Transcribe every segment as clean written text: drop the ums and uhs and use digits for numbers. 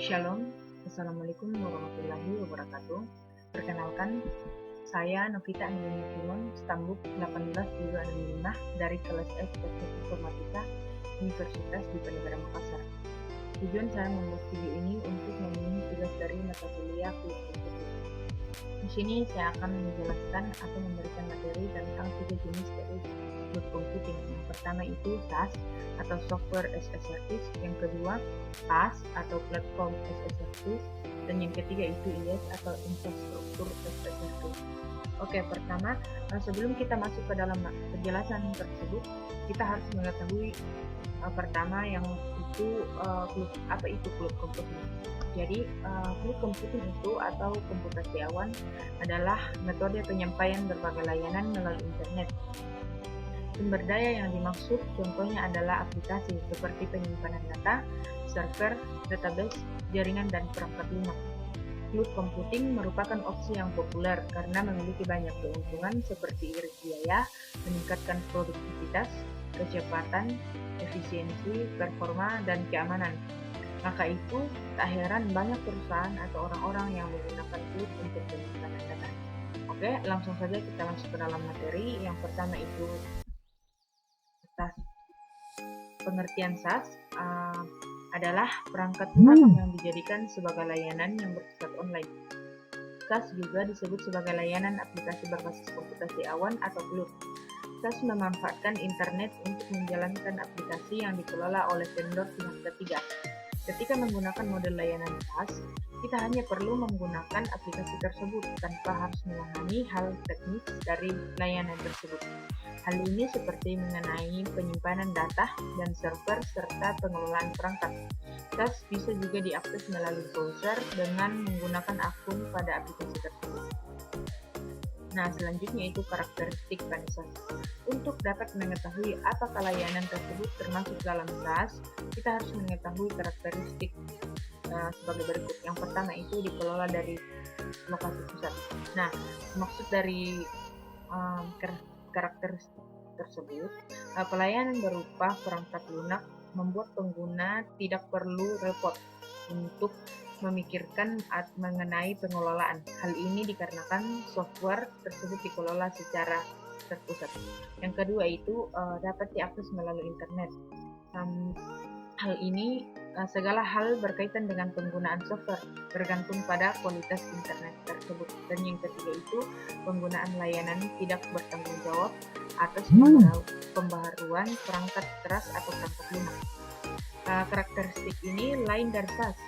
Shalom, Assalamualaikum warahmatullahi wabarakatuh. Perkenalkan, saya Novita Angelina Timon, Stambuk 18-65 dari kelas F Teknik Informatika Universitas Diponegoro Makassar. Tujuan saya membuat video ini untuk memenuhi tugas dari mata kuliah Fluid Computing. Di sini saya akan menjelaskan atau memberikan materi tentang 3 jenis dari Fluid Computing. Yang pertama itu SaaS atau Software as a Service, yang kedua PaaS atau Platform as a Service, dan yang ketiga itu IaaS atau Infrastruktur as a Service. Oke, pertama, sebelum kita masuk ke dalam penjelasan tersebut, kita harus mengetahui pertama yang itu apa itu Fluid Computing. Jadi Fluid Computing itu atau komputasi awan adalah metode penyampaian berbagai layanan melalui internet. Sumber daya yang dimaksud contohnya adalah aplikasi seperti penyimpanan data, server, database, jaringan, dan perangkat lunak. Fluid Computing merupakan opsi yang populer karena memiliki banyak keuntungan seperti irit biaya, meningkatkan produktivitas, kecepatan, efisiensi, performa, dan keamanan. Maka itu, tak heran banyak perusahaan atau orang-orang yang menggunakan Fluid untuk penyimpanan data. Oke, langsung saja kita masuk ke dalam materi. Yang pertama itu SaaS. Pengertian SaaS adalah perangkat lunak yang dijadikan sebagai layanan yang bersifat online. SaaS juga disebut sebagai layanan aplikasi berbasis komputasi awan atau Fluid. SaaS memanfaatkan internet untuk menjalankan aplikasi yang dikelola oleh vendor pihak ketiga. Ketika menggunakan model layanan SaaS, kita hanya perlu menggunakan aplikasi tersebut tanpa harus memahami hal teknis dari layanan tersebut. Hal ini seperti mengenai penyimpanan data dan server serta pengelolaan perangkat. SaaS bisa juga diakses melalui browser dengan menggunakan akun pada aplikasi tersebut. Nah, selanjutnya itu karakteristik pada SaaS. Untuk dapat mengetahui apakah layanan tersebut termasuk dalam SaaS, kita harus mengetahui karakteristik sebagai berikut. Yang pertama itu dikelola dari lokasi pusat. Nah, maksud dari karakteristik tersebut, pelayanan berupa perangkat lunak membuat pengguna tidak perlu repot untuk memikirkan mengenai pengelolaan. Hal ini dikarenakan software tersebut dikelola secara terpusat. Yang kedua itu dapat diakses melalui internet. Hal ini segala hal berkaitan dengan penggunaan software bergantung pada kualitas internet tersebut. Dan yang ketiga itu penggunaan layanan tidak bertanggung jawab atas pembaharuan perangkat keras atau perangkat lunak. Karakteristik ini lain dari SaaS.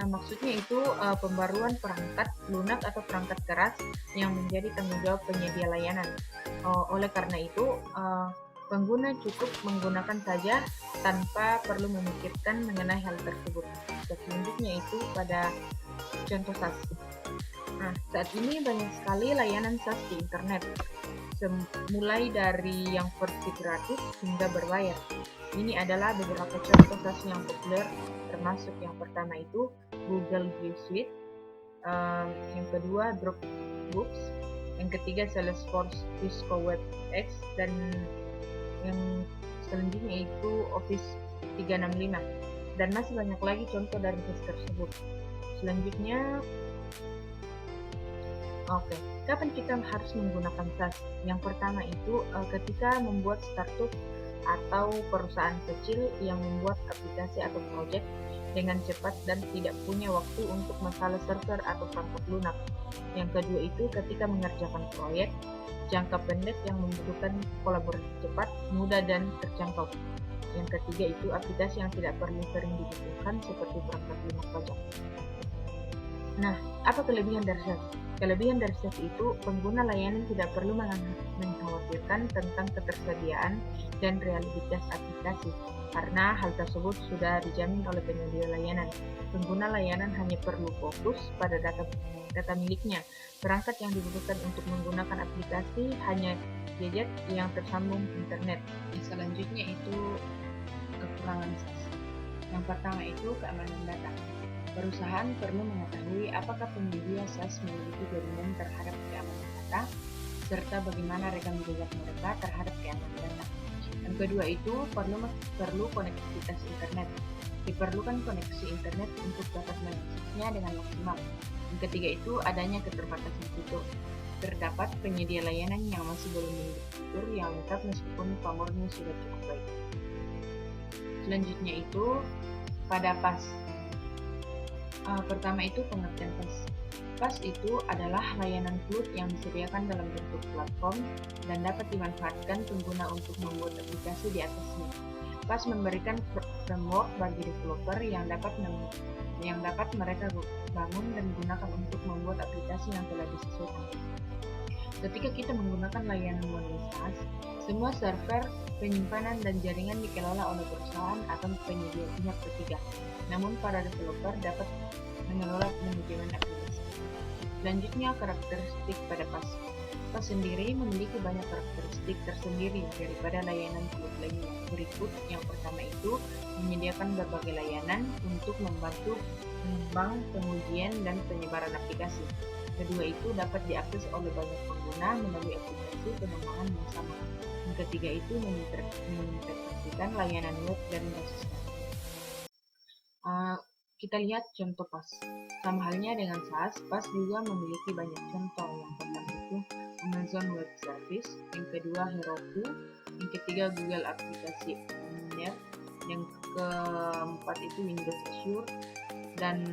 Maksudnya itu pembaruan perangkat lunak atau perangkat keras yang menjadi tanggung jawab penyedia layanan. Oleh karena itu, pengguna cukup menggunakan saja tanpa perlu memikirkan mengenai hal tersebut. Selanjutnya itu pada contoh SaaS. Nah, saat ini banyak sekali layanan SaaS di internet, mulai dari yang versi gratis hingga berbayar. Ini adalah beberapa contoh SaaS yang populer, termasuk yang pertama itu Google G Suite, yang kedua Dropbox, yang ketiga Salesforce Cisco WebEx, dan yang selanjutnya itu Office 365, dan masih banyak lagi contoh dari SaaS tersebut. Selanjutnya, kapan kita harus menggunakan SaaS? Yang pertama itu ketika membuat startup atau perusahaan kecil yang membuat aplikasi atau proyek dengan cepat dan tidak punya waktu untuk masalah server atau perangkat lunak. Yang kedua itu ketika mengerjakan proyek jangka pendek yang membutuhkan kolaborasi cepat, mudah, dan terjangkau. Yang ketiga itu aplikasi yang tidak perlu sering dibutuhkan seperti perangkat lunak pajak. Nah, apa kelebihan dari SaaS? Kelebihan dari SaaS itu, pengguna layanan tidak perlu mengkhawatirkan tentang ketersediaan dan reliabilitas aplikasi, karena hal tersebut sudah dijamin oleh penyedia layanan. Pengguna layanan hanya perlu fokus pada data miliknya. Perangkat yang dibutuhkan untuk menggunakan aplikasi hanya gadget yang tersambung internet. Selanjutnya itu kekurangan SaaS. Yang pertama itu keamanan data. Perusahaan perlu mengetahui apakah penyedia SaaS memiliki jaminan terhadap keamanan data, serta bagaimana rekam jejak mereka terhadap keamanan data. Yang kedua itu perlu konektivitas internet. Diperlukan koneksi internet untuk dapat mengaksesnya dengan maksimal. Yang ketiga itu adanya keterbatasan fitur. Terdapat penyedia layanan yang masih belum memiliki fitur yang lengkap meskipun pamornya sudah cukup baik. Selanjutnya itu pada PaaS. Pertama itu pengertian PaaS. PaaS itu adalah layanan cloud yang disediakan dalam bentuk platform dan dapat dimanfaatkan pengguna untuk membuat aplikasi di atasnya. PaaS memberikan framework bagi developer yang dapat mereka bangun dan gunakan untuk membuat aplikasi yang telah disesuaikan. Ketika kita menggunakan layanan model PaaS, semua server, penyimpanan, dan jaringan dikelola oleh perusahaan atau penyedia pihak ketiga. Namun para developer dapat mengelola manajemen aplikasi. Selanjutnya, karakteristik pada PaaS. PaaS sendiri memiliki banyak karakteristik tersendiri daripada layanan cloud lainnya. Berikut yang pertama itu menyediakan berbagai layanan untuk membantu pengembang, pengujian, dan penyebaran aplikasi. Kedua itu dapat diakses oleh banyak pengguna melalui aplikasi pengembangan yang sama. Yang ketiga itu mengintegrasikan layanan web dan basisnya. Kita lihat contoh PaaS. Sama halnya dengan SaaS, PaaS juga memiliki banyak contoh. Yang pertama itu Amazon Web Service, yang kedua Heroku, yang ketiga Google Aplikasi Manager, yang keempat itu Windows Azure dan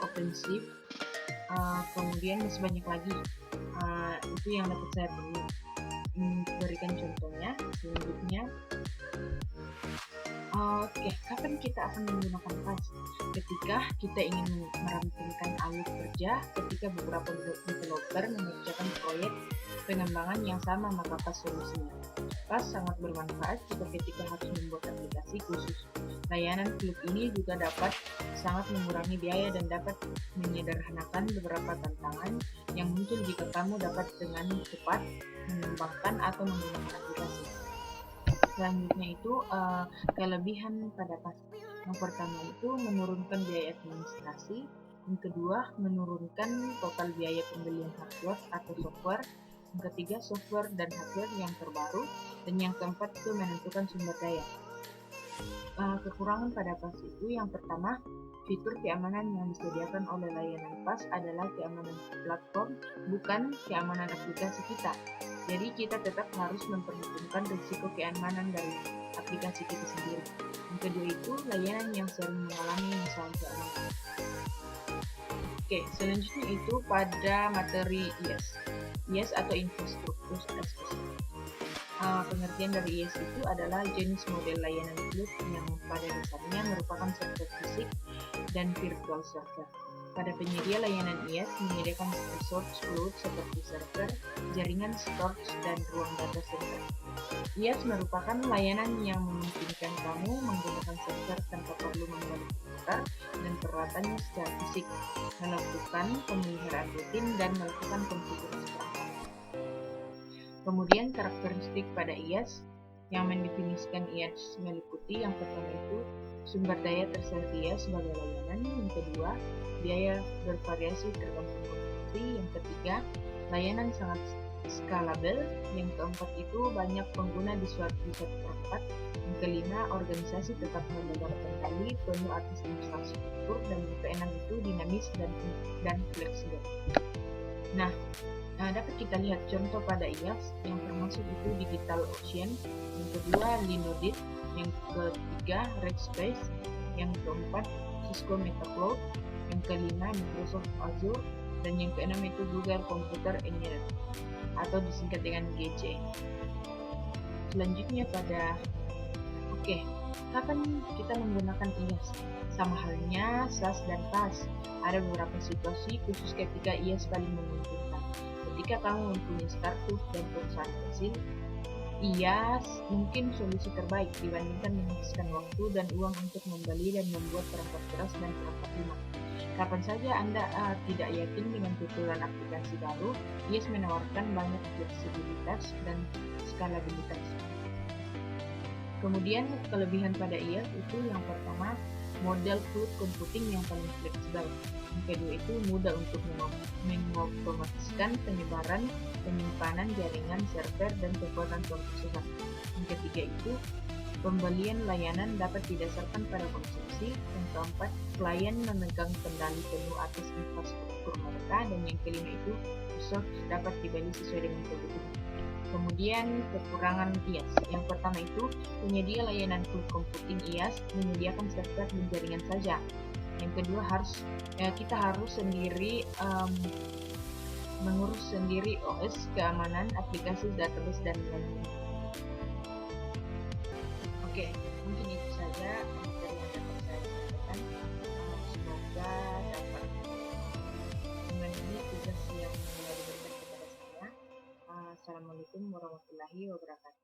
OpenShift. Kemudian masih banyak lagi. Itu yang dapat saya berikan contohnya. Selanjutnya, kapan kita akan menggunakan PaaS? Ketika kita ingin merampingkan alur kerja, ketika beberapa developer mengerjakan proyek pengembangan yang sama, maka PaaS solusinya. PaaS sangat bermanfaat ketika harus membuat aplikasi khusus. Layanan cloud ini juga dapat sangat mengurangi biaya dan dapat menyederhanakan beberapa tantangan yang muncul jika kamu dapat dengan cepat mengembangkan atau menggunakan aplikasi. Selanjutnya itu kelebihan pada PaaS. Yang pertama itu menurunkan biaya administrasi. Yang kedua menurunkan total biaya pembelian hardware atau software. Yang ketiga software dan hardware yang terbaru. Dan yang keempat itu menentukan sumber daya. Kekurangan pada PaaS itu yang pertama, fitur keamanan yang disediakan oleh layanan PaaS adalah keamanan platform, bukan keamanan aplikasi kita. Jadi kita tetap harus memperhitungkan risiko keamanan dari aplikasi kita sendiri. Yang kedua itu layanan yang sering mengalami masalah keamanan. Selanjutnya itu pada materi IaaS. IaaS atau infrastruktur as code. Pengertian dari IaaS itu adalah jenis model layanan cloud yang pada dasarnya merupakan server fisik dan virtual server. Pada penyedia layanan IaaS menyediakan source cloud seperti server, jaringan storage, dan ruang data center. IaaS merupakan layanan yang memungkinkan kamu menggunakan server tanpa perlu membeli komputer dan peralatannya secara fisik, melakukan pemeliharaan rutin, dan melakukan konfigurasi perangkat. Kemudian karakteristik pada IaaS yang mendefinisikan IaaS meliputi yang pertama itu sumber daya tersedia sebagai layanan, yang kedua biaya bervariasi tergantung kondisi, yang ketiga layanan sangat scalable, yang keempat itu banyak pengguna di suatu perangkat, yang kelima organisasi tetap memegang kendali penuh atas infrastruktur, dan yang keenam itu dinamis dan fleksibel. Dapat kita lihat contoh pada IaaS yang termasuk itu DigitalOcean, yang kedua Linode, yang ketiga Rackspace, yang keempat Cisco MetaCloud, yang kelima Microsoft Azure, dan yang keenam itu Google Computer Engineering atau disingkat dengan GC. Selanjutnya pada kapan kita menggunakan IaaS? Sama halnya SaaS dan PaaS. Ada beberapa situasi khusus ketika IaaS paling menguntungkan. Ketika kamu mempunyai startup dan perusahaan kecil, IaaS mungkin solusi terbaik dibandingkan menghabiskan waktu dan uang untuk membeli dan membuat perangkat keras dan perangkat lunak. Kapan saja Anda tidak yakin dengan tuturan aplikasi baru, IaaS menawarkan banyak fleksibilitas dan skalabilitas. Kemudian kelebihan pada IaaS itu yang pertama, model cloud computing yang paling fleksibel. Yang kedua itu mudah untuk mengotomatiskan penyebaran, penyimpanan jaringan server dan kekuatan prosesan. Yang ketiga itu, pembelian layanan dapat didasarkan pada konsumsi. Yang keempat, klien memegang kendali penuh atas infrastruktur mereka. Dan yang kelima itu, resource dapat dibeli sesuai dengan kebutuhan. Kemudian kekurangan IaaS. Yang pertama itu, penyedia layanan cloud computing IaaS menyediakan server dan jaringan saja. Yang kedua, kita harus sendiri mengurus sendiri OS, keamanan, aplikasi, database, dan lain-lain. Oke, mungkin itu saja materi yang dapat saya sampaikan. Semoga dapat memenuhi tugas yang telah diberikan kepada saya. Assalamualaikum warahmatullahi wabarakatuh.